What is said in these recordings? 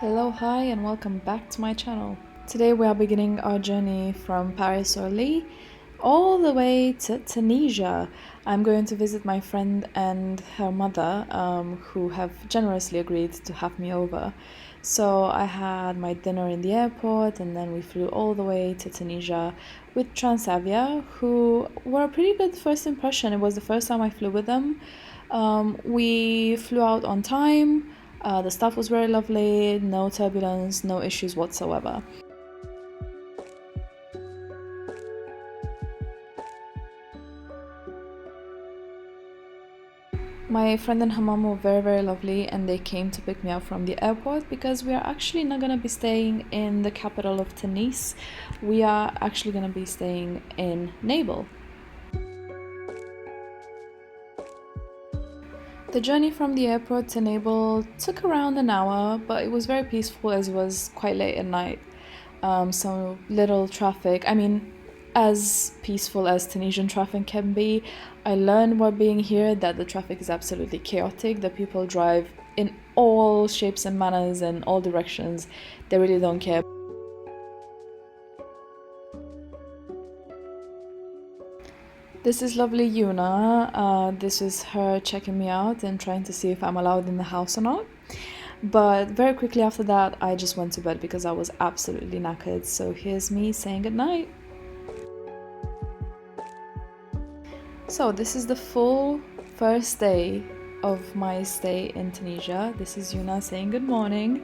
Hello, hi, and welcome back to my channel. Today we are beginning our journey from Paris Orly all the way to Tunisia. I'm going to visit my friend and her mother, who have generously agreed to have me over. So I had my dinner in the airport, and then we flew all the way to Tunisia with Transavia, who were a pretty good first impression. It was the first time I flew with them. We flew out on time. The staff was very lovely, no turbulence, no issues whatsoever. My friend and her mom were very lovely, and they came to pick me up from the airport because we are actually not going to be staying in the capital of Tunis. We are actually going to be staying in Nabeul. The journey from the airport to Nabeul took around an hour, but it was very peaceful as it was quite late at night. So little traffic. I mean, as peaceful as Tunisian traffic can be. I learned while being here that the traffic is absolutely chaotic. The people drive in all shapes and manners and all directions. They really don't care. This is lovely Yuna. This is her checking me out and trying to see if I'm allowed in the house or not. But very quickly after that, I just went to bed because I was absolutely knackered. So here's me saying goodnight. So this is the full first day of my stay in Tunisia. This is Yuna saying good morning.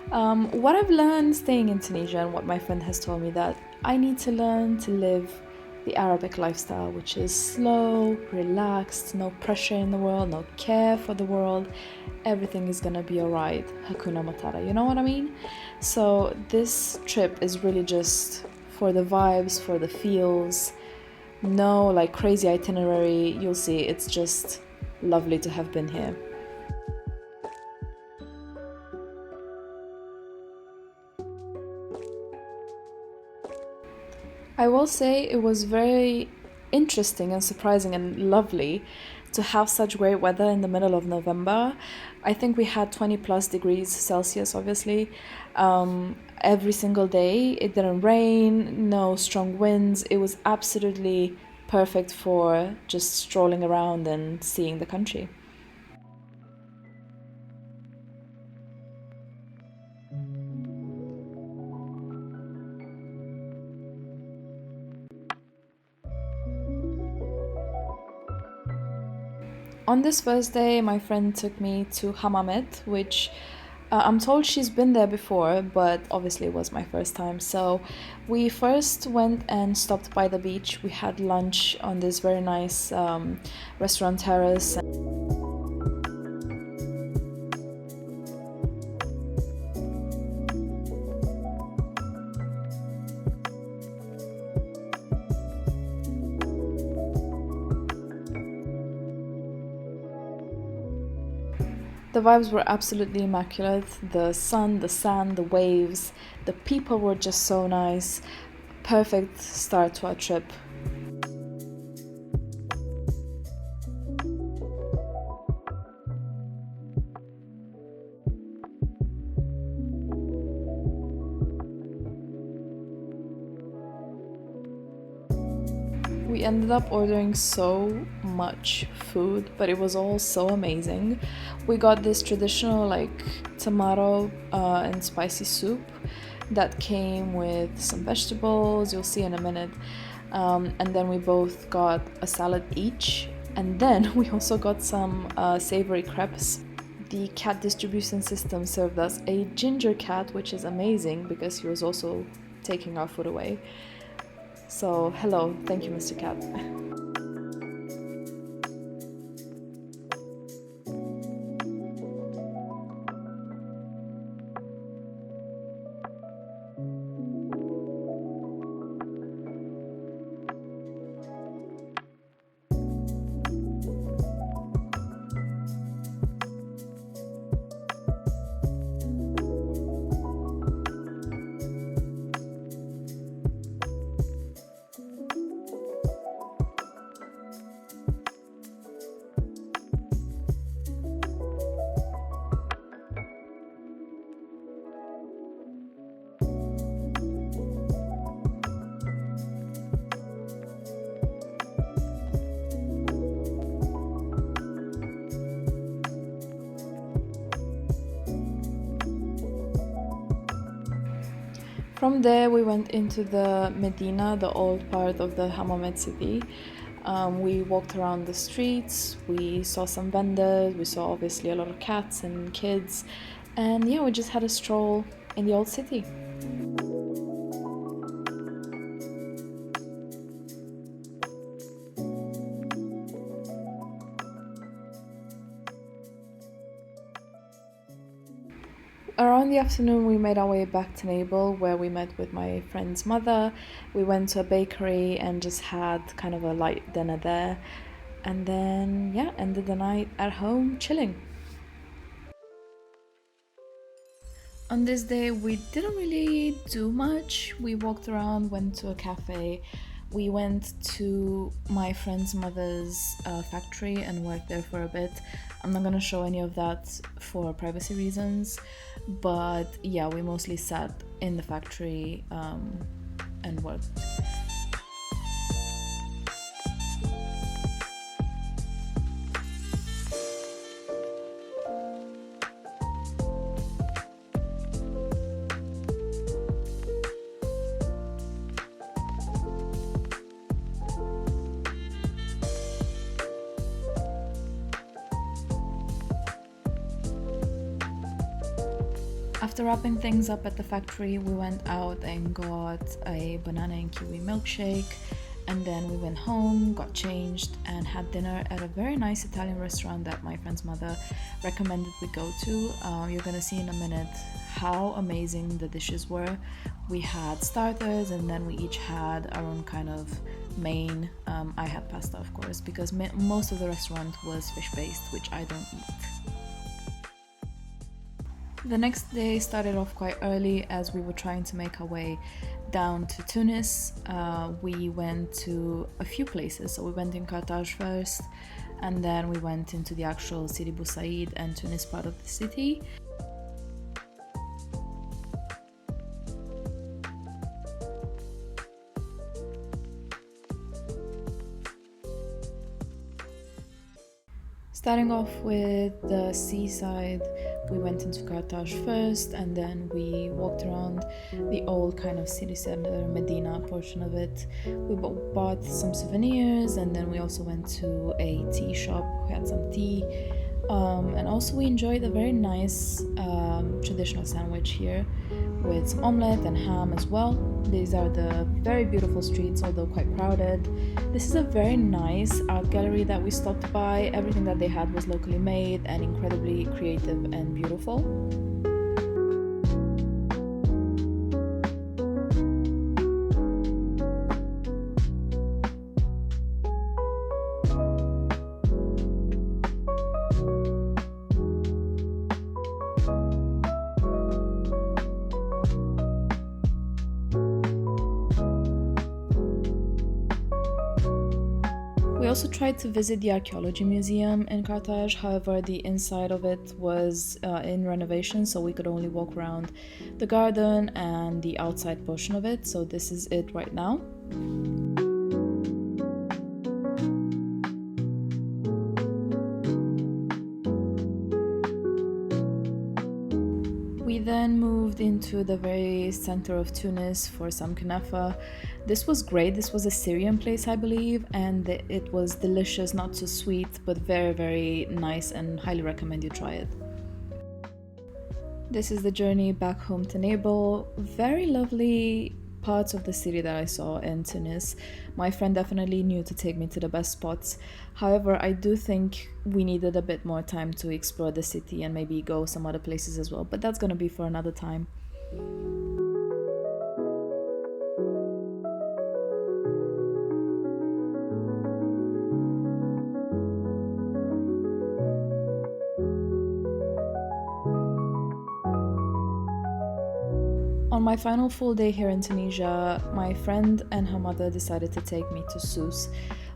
What I've learned staying in Tunisia and what my friend has told me that I need to learn to live the Arabic lifestyle, which is slow, relaxed, no pressure in the world, no care for the world. Everything is gonna be alright. Hakuna Matata, you know what I mean? So this trip is really just for the vibes, for the feels. No like crazy itinerary. You'll see, it's just lovely to have been here. I will say it was very interesting and surprising and lovely to have such great weather in the middle of November. I think we had 20 plus degrees Celsius, obviously, every single day. It didn't rain, no strong winds. It was absolutely perfect for just strolling around and seeing the country. On this first day, my friend took me to Hammamet, which I'm told she's been there before, but obviously it was my first time. So we first went and stopped by the beach. We had lunch on this very nice restaurant terrace. The vibes were absolutely immaculate. The sun, the sand, the waves, the people were just so nice. Perfect start to our trip. We ended up ordering so much food, but it was all so amazing. We got this traditional like tomato and spicy soup that came with some vegetables, you'll see in a minute. And then we both got a salad each. And then we also got some savory crepes. The cat distribution system served us a ginger cat, which is amazing because he was also taking our food away. So, hello, thank you, Mr. Cat. From there, we went into the Medina, the old part of the Hammamet city. We walked around the streets, we saw some vendors, we saw obviously a lot of cats and kids, and yeah, we just had a stroll in the old city. Around the afternoon, we made our way back to Nabeul, where we met with my friend's mother. We went to a bakery and just had kind of a light dinner there. And then, yeah, ended the night at home chilling. On this day, we didn't really do much. We walked around, went to a cafe. We went to my friend's mother's factory and worked there for a bit. I'm not gonna show any of that for privacy reasons, but yeah, we mostly sat in the factory and worked. After wrapping things up at the factory, we went out and got a banana and kiwi milkshake, and then we went home, got changed, and had dinner at a very nice Italian restaurant that my friend's mother recommended we go to. You're gonna see in a minute how amazing the dishes were. We had starters, and then we each had our own kind of main. I had pasta, of course, because most of the restaurant was fish-based, which I don't eat. The next day started off quite early as we were trying to make our way down to Tunis. We went to a few places. So we went in Carthage first, and then we went into the actual Sidi Bou Said and Tunis part of the city. Starting off with the seaside, we went into Carthage first, and then we walked around the old kind of city center, Medina portion of it. We bought some souvenirs, and then we also went to a tea shop. We had some tea, and also we enjoyed a very nice traditional sandwich here with some omelette and ham as well. These are the very beautiful streets, although quite crowded. This is a very nice art gallery that we stopped by. Everything that they had was locally made and incredibly creative and beautiful. We also tried to visit the archaeology museum in Carthage. However, the inside of it was in renovation, so we could only walk around the garden and the outside portion of it. So this is it right now. We then moved into the very center of Tunis for some kunafa. This was great. This was a Syrian place, I believe, and it was delicious, not so sweet, but very, very nice, and highly recommend you try it. This is the journey back home to Nabeul. Very lovely parts of the city that I saw in Tunis. My friend definitely knew to take me to the best spots. However, I do think we needed a bit more time to explore the city and maybe go some other places as well, but that's gonna be for another time. On my final full day here in Tunisia, my friend and her mother decided to take me to Sousse.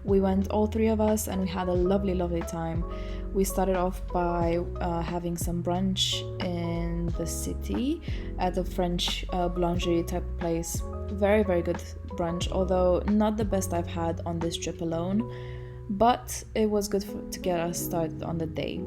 We went, all three of us, and we had a lovely, lovely time. We started off by having some brunch in the city at a French boulangerie type of place. Very, very good brunch, although not the best I've had on this trip alone, but it was good to get us started on the day.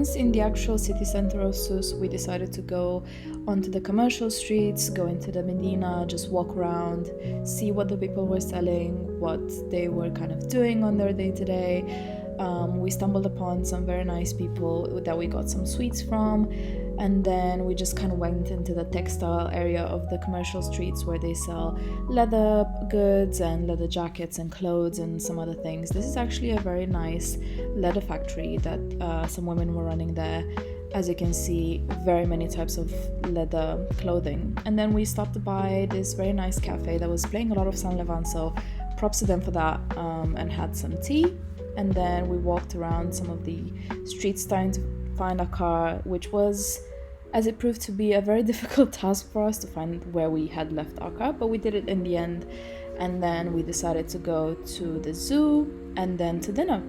once in the actual city center of Sousse, we decided to go onto the commercial streets, go into the Medina, just walk around, see what the people were selling, what they were kind of doing on their day-to-day. We stumbled upon some very nice people that we got some sweets from, and then we just kind of went into the textile area of the commercial streets where they sell leather goods and leather jackets and clothes and some other things. This is actually a very nice leather factory that some women were running there. As you can see, very many types of leather clothing. And then we stopped by this very nice cafe that was playing a lot of Saint Levant, so props to them for that, and had some tea. And then we walked around some of the streets trying to find our car, which was, as it proved to be, a very difficult task for us to find where we had left our car, but we did it in the end. And then we decided to go to the zoo and then to dinner.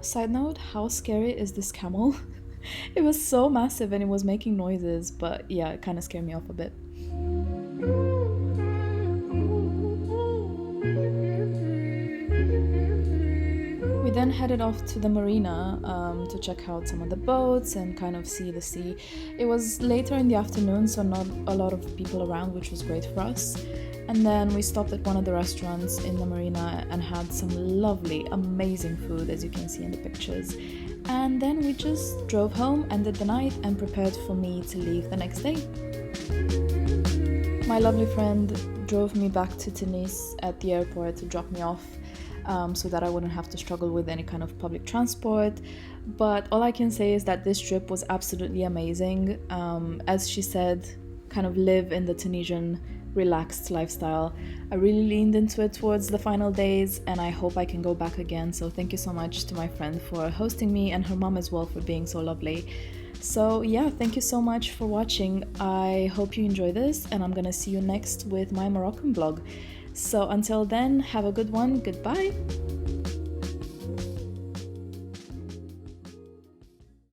Side note, how scary is this camel? It was so massive and it was making noises, but yeah, it kind of scared me off a bit. We then headed off to the marina to check out some of the boats and kind of see the sea. It was later in the afternoon, so not a lot of people around, which was great for us. And then we stopped at one of the restaurants in the marina and had some lovely, amazing food, as you can see in the pictures. And then we just drove home, ended the night, and prepared for me to leave the next day. My lovely friend drove me back to Tunis at the airport to drop me off, so that I wouldn't have to struggle with any kind of public transport. But all I can say is that this trip was absolutely amazing. As she said, kind of live in the Tunisian relaxed lifestyle. I really leaned into it towards the final days, and I hope I can go back again. So thank you so much to my friend for hosting me, and her mom as well for being so lovely. So yeah, thank you so much for watching. I hope you enjoy this, and I'm gonna see you next with my Moroccan vlog. So until then, have a good one. Goodbye.